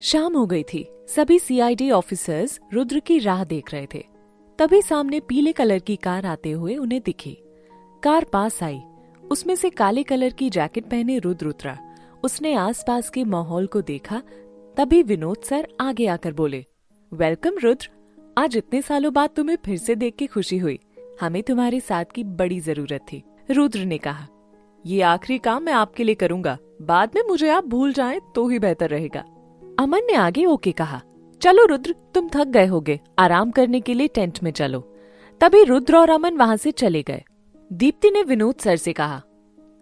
शाम हो गई थी। सभी सीआईडी ऑफिसर्स रुद्र की राह देख रहे थे। तभी सामने पीले कलर की कार आते हुए उन्हें दिखी। कार पास आई। उसमें से काले कलर की जैकेट पहने रुद्र उतरा। उसने आसपास के माहौल को देखा। तभी विनोद सर आगे आकर बोले, वेलकम रुद्र, आज इतने सालों बाद तुम्हें फिर से देख के खुशी हुई। हमें तुम्हारे साथ की बड़ी जरूरत थी। रुद्र ने कहा, ये आखिरी काम मैं आपके लिए करूंगा, बाद में मुझे आप भूल जाएं तो ही बेहतर रहेगा। अमन ने आगे ओके कहा, चलो रुद्र, तुम थक गए होगे, आराम करने के लिए टेंट में चलो। तभी रुद्र और अमन वहां से चले गए। दीप्ति ने विनोद सर से कहा,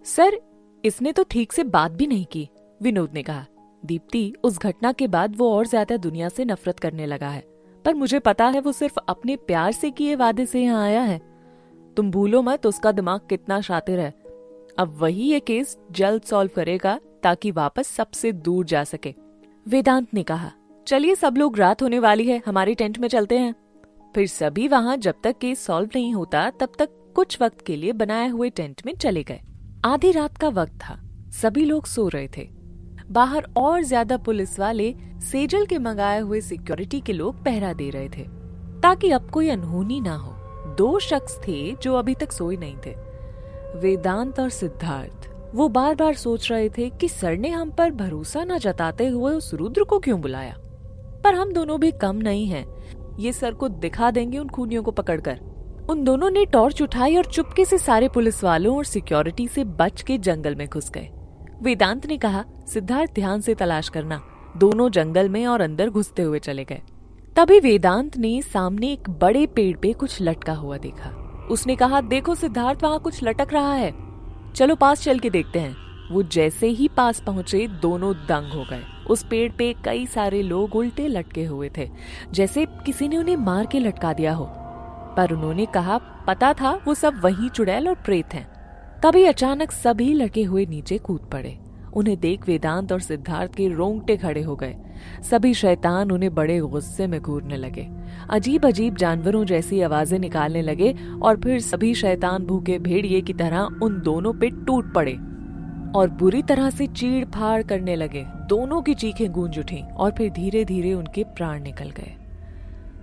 सर इसने तो ठीक से बात भी नहीं की। विनोद ने कहा, दीप्ति, उस घटना के बाद वो और ज्यादा दुनिया से नफरत करने लगा है, पर मुझे पता है वो सिर्फ अपने प्यार से किए वादे से यहाँ आया है। तुम भूलो मत उसका दिमाग कितना शातिर है। अब वही ये केस जल्द सॉल्व करेगा ताकि वापस सबसे दूर जा सके। वेदांत ने कहा, चलिए सब लोग, रात होने वाली है, हमारे टेंट में चलते हैं। फिर सभी वहां जब तक केस सॉल्व नहीं होता तब तक कुछ वक्त के लिए बनाए हुए टेंट में चले गए। आधी रात का वक्त था। सभी लोग सो रहे थे। बाहर और ज्यादा पुलिस वाले सेजल के मंगाए हुए सिक्योरिटी के लोग पहरा दे रहे थे ताकि अब कोई अनहोनी ना हो। 2 शख्स थे जो अभी तक सोए नहीं थे, वेदांत और सिद्धार्थ। वो बार बार सोच रहे थे कि सर ने हम पर भरोसा न जताते हुए उस रुद्र को क्यों बुलाया, पर हम दोनों भी कम नहीं हैं। ये सर को दिखा देंगे उन खूनियों को पकड़कर। उन दोनों ने टॉर्च उठाई और चुपके से सारे पुलिस वालों और सिक्योरिटी से बच के जंगल में घुस गए। वेदांत ने कहा, सिद्धार्थ ध्यान से तलाश करना। दोनों जंगल में और अंदर घुसते हुए चले गए। तभी वेदांत ने सामने एक बड़े पेड़ पे कुछ लटका हुआ देखा। उसने कहा, देखो सिद्धार्थ, वहाँ कुछ लटक रहा है, चलो पास चल के देखते हैं। वो जैसे ही पास पहुंचे दोनों दंग हो गए। उस पेड़ पे कई सारे लोग उल्टे लटके हुए थे, जैसे किसी ने उन्हें मार के लटका दिया हो। पर उन्होंने कहा, पता था वो सब वही चुड़ैल और प्रेत हैं। तभी अचानक सभी लटके हुए नीचे कूद पड़े। उन्हें देख वेदांत और सिद्धार्थ के रोंगटे खड़े हो गए। सभी शैतान उन्हें बड़े गुस्से में घूरने लगे, अजीब अजीब जानवरों जैसी आवाजें निकालने लगे और फिर सभी शैतान भूखे भेड़िए की तरह उन दोनों पे टूट पड़े और बुरी तरह से चीड़ फाड़ करने लगे। दोनों की चीखें गूंज उठी और फिर धीरे धीरे उनके प्राण निकल गए।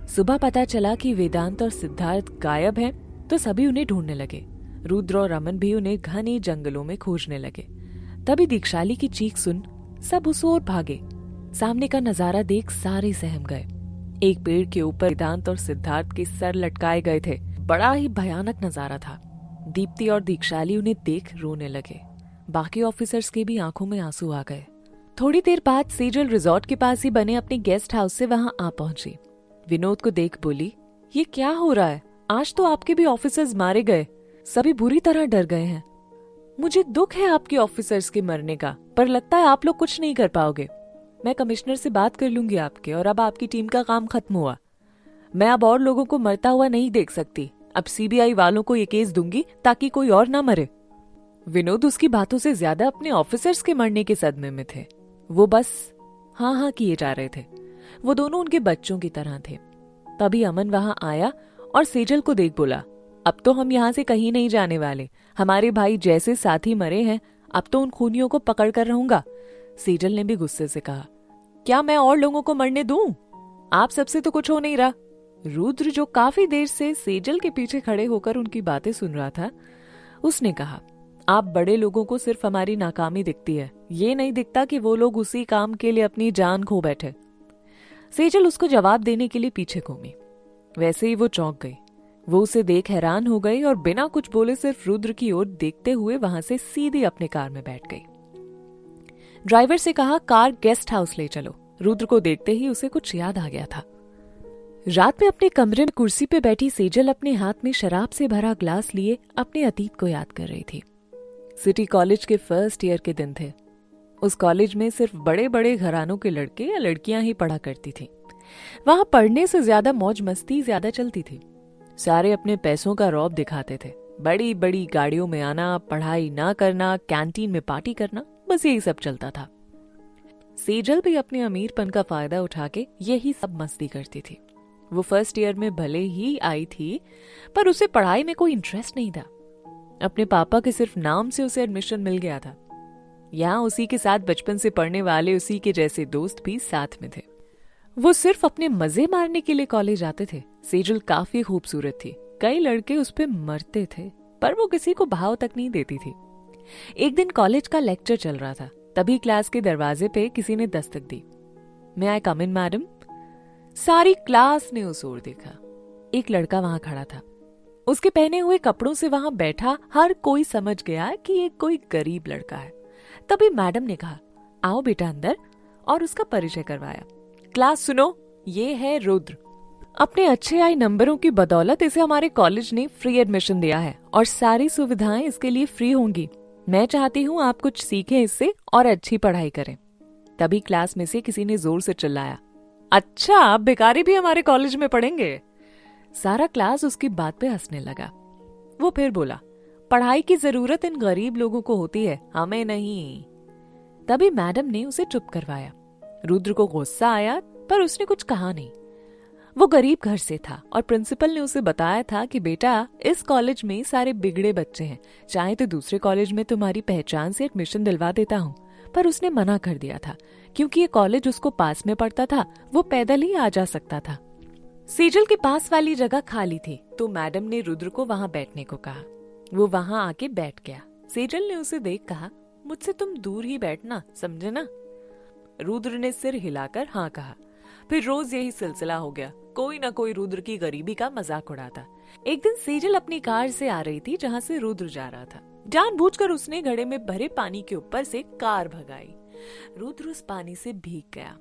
सुबह पता चला कि वेदांत और सिद्धार्थ गायब हैं, तो सभी उन्हें ढूंढने लगे। रुद्र और अमन भी उन्हें घने जंगलों में खोजने लगे। तभी दीक्षाली की चीख सुन सब उस ओर भागे। सामने का नजारा देख सारे सहम गए। एक पेड़ के ऊपर वेदांत और सिद्धार्थ के सर लटकाए गए थे। बड़ा ही भयानक नजारा था। दीप्ति और दीक्षाली उन्हें देख रोने लगे। बाकी ऑफिसर्स के भी आंखों में आंसू आ गए। थोड़ी देर बाद सेजल रिजॉर्ट के पास ही बने अपने गेस्ट हाउस से वहां आ पहुंची। विनोद को देख बोली, ये क्या हो रहा है? आज तो आपके भी ऑफिसर्स मारे गए, सभी बुरी तरह डर गए हैं। मुझे दुख है आपके ऑफिसर्स के मरने का, पर लगता है आप लोग कुछ नहीं कर पाओगे। मैं कमिश्नर से बात कर लूंगी आपके, और अब आपकी टीम का काम खत्म हुआ। मैं अब और लोगों को मरता हुआ नहीं देख सकती। अब सीबीआई वालों को ये केस दूंगी ताकि कोई और ना मरे। विनोद उसकी बातों से ज्यादा अपने ऑफिसर्स के मरने के सदमे में थे। वो बस हाँ हाँ किए जा रहे थे। वो दोनों उनके बच्चों की तरह थे। तभी अमन वहां आया और सेजल को देख बोला, अब तो हम यहाँ से कहीं नहीं जाने वाले। हमारे भाई जैसे साथी मरे हैं, अब तो उन खूनियों को पकड़ कर रहूंगा। सेजल ने भी गुस्से से कहा, क्या मैं और लोगों को मरने दूं? आप सबसे तो कुछ हो नहीं रहा। रुद्र, जो काफी देर से सेजल के पीछे खड़े होकर उनकी बातें सुन रहा था, उसने कहा, आप बड़े लोगों को सिर्फ हमारी नाकामी दिखती है, ये नहीं दिखता कि वो लोग उसी काम के लिए अपनी जान खो बैठे। सेजल उसको जवाब देने के लिए पीछे घूमी। वैसे ही वो चौंक गई। वो उसे देख हैरान हो गई और बिना कुछ बोले सिर्फ रुद्र की ओर देखते हुए वहां से सीधे अपने कार में बैठ गई। ड्राइवर से कहा, कार गेस्ट हाउस ले चलो। रुद्र को देखते ही उसे कुछ याद आ गया था। रात में अपने कमरे में कुर्सी पे बैठी सेजल अपने हाथ में शराब से भरा ग्लास लिए अपने अतीत को याद कर रही थी। सिटी कॉलेज के फर्स्ट ईयर के दिन थे। उस कॉलेज में सिर्फ बड़े बड़े घरानों के लड़के या लड़कियां ही पढ़ा करती थी। वहां पढ़ने से ज्यादा मौज मस्ती ज्यादा चलती थी। सारे अपने पैसों का रौब दिखाते थे। बड़ी बड़ी गाड़ियों में आना, पढ़ाई ना करना, कैंटीन में पार्टी करना, बस यही सब चलता था। सेजल भी अपने अमीरपन का फायदा उठा के यही सब मस्ती करती थी। वो फर्स्ट ईयर में भले ही आई थी, पर उसे पढ़ाई में कोई इंटरेस्ट नहीं था। अपने पापा के सिर्फ नाम से उसे एडमिशन मिल गया था। यहाँ उसी के साथ बचपन से पढ़ने वाले उसी के जैसे दोस्त भी साथ में थे। वो सिर्फ अपने मजे मारने के लिए कॉलेज आते थे। सेजल काफी खूबसूरत थी, कई लड़के उस पे मरते थे, पर वो किसी को भाव तक नहीं देती थी। एक दिन कॉलेज का लेक्चर चल रहा था, तभी क्लास के दरवाजे पे किसी ने दस्तक दी। मे आई कम इन मैडम? सारी क्लास ने उस ओर देखा। एक लड़का वहां खड़ा था। उसके पहने हुए कपड़ों से वहां बैठा हर कोई समझ गया कि ये कोई गरीब लड़का है। तभी मैडम ने कहा, आओ बेटा अंदर, और उसका परिचय करवाया। क्लास सुनो, ये है रुद्र। अपने अच्छे आए नंबरों की बदौलत इसे हमारे कॉलेज ने फ्री एडमिशन दिया है और सारी सुविधाएं इसके लिए फ्री होंगी। मैं चाहती हूँ आप कुछ सीखें इससे और अच्छी पढ़ाई करें। तभी क्लास में से किसी ने जोर से चिल्लाया, अच्छा, आप भिखारी भी हमारे कॉलेज में पढ़ेंगे? सारा क्लास उसकी बात पे हंसने लगा। वो फिर बोला, पढ़ाई की जरूरत इन गरीब लोगों को होती है, हमें नहीं। तभी मैडम ने उसे चुप करवाया। रुद्र को गुस्सा आया, पर उसने कुछ कहा नहीं। वो गरीब घर से था और प्रिंसिपल ने उसे बताया था कि बेटा, इस कॉलेज में सारे बिगड़े बच्चे हैं, चाहे तो दूसरे कॉलेज में तुम्हारी पहचान से एडमिशन दिलवा देता हूँ। पर उसने मना कर दिया था, क्योंकि ये कॉलेज उसको पास में पड़ता था, वो पैदल ही आ जा सकता था। सेजल के पास वाली जगह खाली थी, तो मैडम ने रुद्र को वहां बैठने को कहा। वो वहां आके बैठ गया। सेजल ने उसे देख कहा, मुझसे तुम दूर ही बैठना, समझे ना? रुद्र ने सिर हिलाकर हाँ कहा। फिर रोज यही सिलसिला हो गया, कोई ना कोई रुद्र की गरीबी का मजाक उड़ाता। एक दिन सेजल अपनी कार से आ रही थी जहाँ से रुद्र जा रहा था। जानबूझकर उसने घड़े में भरे पानी के ऊपर से कार भगाई। रुद्र उस पानी से भीग गया।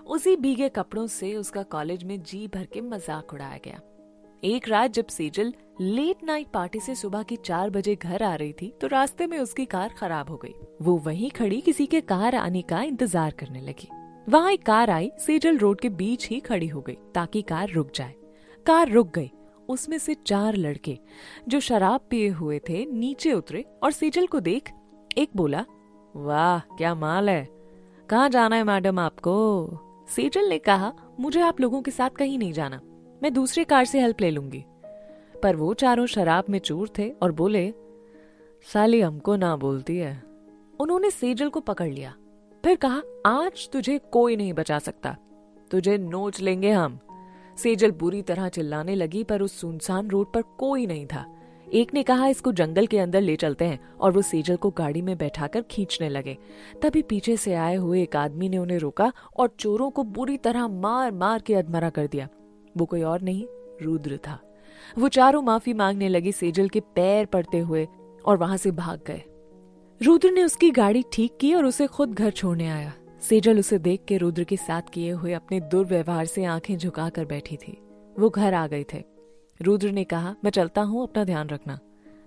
उसी भीगे कपड़ों से उसका कॉलेज में जी भर के मजाक उड़ाया गया। एक रात जब सेजल लेट नाइट पार्टी से सुबह की 4 बजे घर आ रही थी, तो रास्ते में उसकी कार खराब हो गई। वो वहीं खड़ी किसी के कार आने का इंतजार करने लगी। वहां एक कार आई। सेजल रोड के बीच ही खड़ी हो गई ताकि कार रुक जाए। कार रुक गई। उसमें से 4 लड़के जो शराब पिए हुए थे नीचे उतरे और सेजल को देख एक बोला, वाह क्या माल है, कहाँ जाना है मैडम आपको? सेजल ने कहा, मुझे आप लोगों के साथ कहीं नहीं जाना, मैं दूसरी कार से हेल्प ले लूंगी। पर वो चारों शराब में चूर थे और बोले, साली हमको ना बोलती है। उन्होंने सेजल को पकड़ लिया, फिर कहा, आज तुझे कोई नहीं बचा सकता, तुझे नोच लेंगे हम। सेजल बुरी तरह चिल्लाने लगी, पर उस सुनसान रोड पर कोई नहीं था। एक ने कहा, इसको जंगल के अंदर ले चलते हैं, और वो सेजल को गाड़ी में बैठाकर खींचने लगे। तभी पीछे से आए हुए एक आदमी ने उन्हें रोका और चोरों को बुरी तरह मार मार के अधमरा कर दिया। वो कोई और नहीं, रुद्र था। वो चारों माफी मांगने लगी सेजल के पैर पड़ते हुए और वहां से भाग गए। रुद्र ने उसकी गाड़ी ठीक की और उसे खुद घर छोड़ने आया। सेजल उसे देख के रुद्र के साथ किए हुए अपने दुर्व्यवहार से आंखें झुकाकर बैठी थी। वो घर आ गए थे। रुद्र ने कहा, मैं चलता हूँ, अपना ध्यान रखना।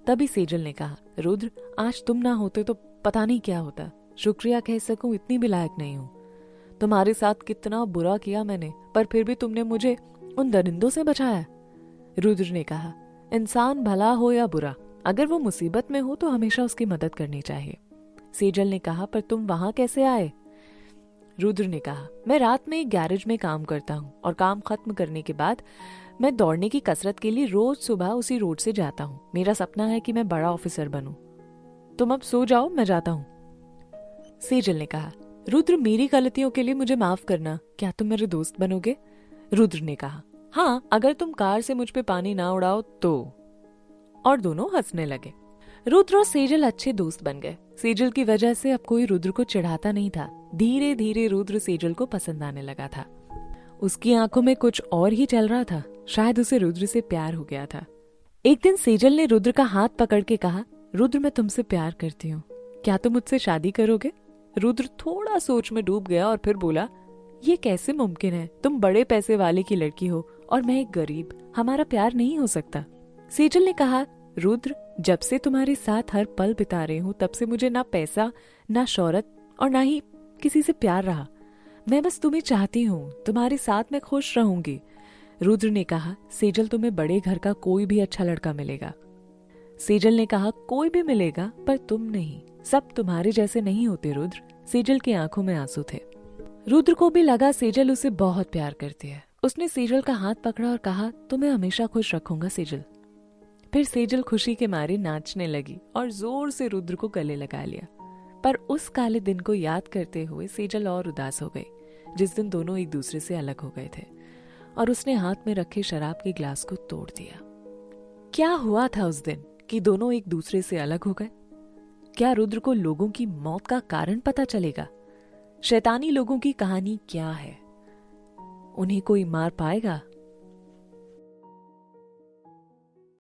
तभी सेजल ने कहा, रुद्र, आज तुम ना होते तो पता नहीं क्या होता। शुक्रिया कह सकूं इतनी भी लायक नहीं हूँ। तुम्हारे साथ कितना बुरा किया मैंने, पर फिर भी तुमने मुझे उन दरिंदों से बचाया। रुद्र ने कहा, इंसान भला हो या बुरा, अगर वो मुसीबत में हो तो हमेशा उसकी मदद करनी चाहिए। सेजल ने कहा, पर तुम वहां कैसे आए? रुद्र ने कहा, मैं रात में एक गैरेज में काम करता हूँ और काम खत्म करने के बाद मैं दौड़ने की कसरत के लिए रोज सुबह उसी रोड से जाता हूँ। मेरा सपना है कि मैं बड़ा ऑफिसर बनूं। तुम अब सो जाओ, मैं जाता हूँ। सेजल ने कहा, रुद्र, मेरी गलतियों के लिए मुझे माफ करना, क्या तुम मेरे दोस्त बनोगे? रुद्र ने कहा, हाँ, अगर तुम कार से मुझ पे पानी ना उड़ाओ तो। और दोनों हंसने लगे। रुद्र और सेजल अच्छे दोस्त बन गए। सेजल की वजह से अब कोई रुद्र को चिढ़ाता नहीं था। धीरे धीरे रुद्र सेजल को पसंद आने लगा था। उसकी आंखों में कुछ और ही चल रहा था। शायद उसे रुद्र से प्यार हो गया था। एक दिन सेजल ने रुद्र का हाथ पकड़ के कहा, रुद्र, मैं तुमसे प्यार करती हूँ, क्या तुम मुझसे शादी करोगे? रुद्र थोड़ा सोच में डूब गया और फिर बोला, ये कैसे मुमकिन है? तुम बड़े पैसे वाले की लड़की हो और मैं एक गरीब, हमारा प्यार नहीं हो सकता। सेजल ने कहा, रुद्र, जब से तुम्हारे साथ हर पल बिता रही हूँ तब से मुझे ना पैसा, ना शौहरत और ना ही किसी से प्यार रहा। मैं बस तुम्हें चाहती हूँ, तुम्हारे साथ मैं खुश रहूंगी। रुद्र ने कहा, सेजल, तुम्हें बड़े घर का कोई भी अच्छा लड़का मिलेगा। सेजल ने कहा, कोई भी मिलेगा, पर तुम नहीं, सब तुम्हारे जैसे नहीं होते रुद्र। सेजल की आंखों में आंसू थे। रुद्र को भी लगा सेजल उसे बहुत प्यार करती है। उसने सेजल का हाथ पकड़ा और कहा, तुम्हें हमेशा खुश रखूंगा सेजल। फिर सेजल खुशी के मारे नाचने लगी और जोर से रुद्र को गले लगा लिया। पर उस काले दिन को याद करते हुए सेजल और उदास हो गई, जिस दिन दोनों एक दूसरे से अलग हो गए थे, और उसने हाथ में रखे शराब के ग्लास को तोड़ दिया। क्या हुआ था उस दिन कि दोनों एक दूसरे से अलग हो गए? क्या रुद्र को लोगों की मौत का कारण पता चलेगा? शैतानी लोगों की कहानी क्या है? उन्हें कोई मार पाएगा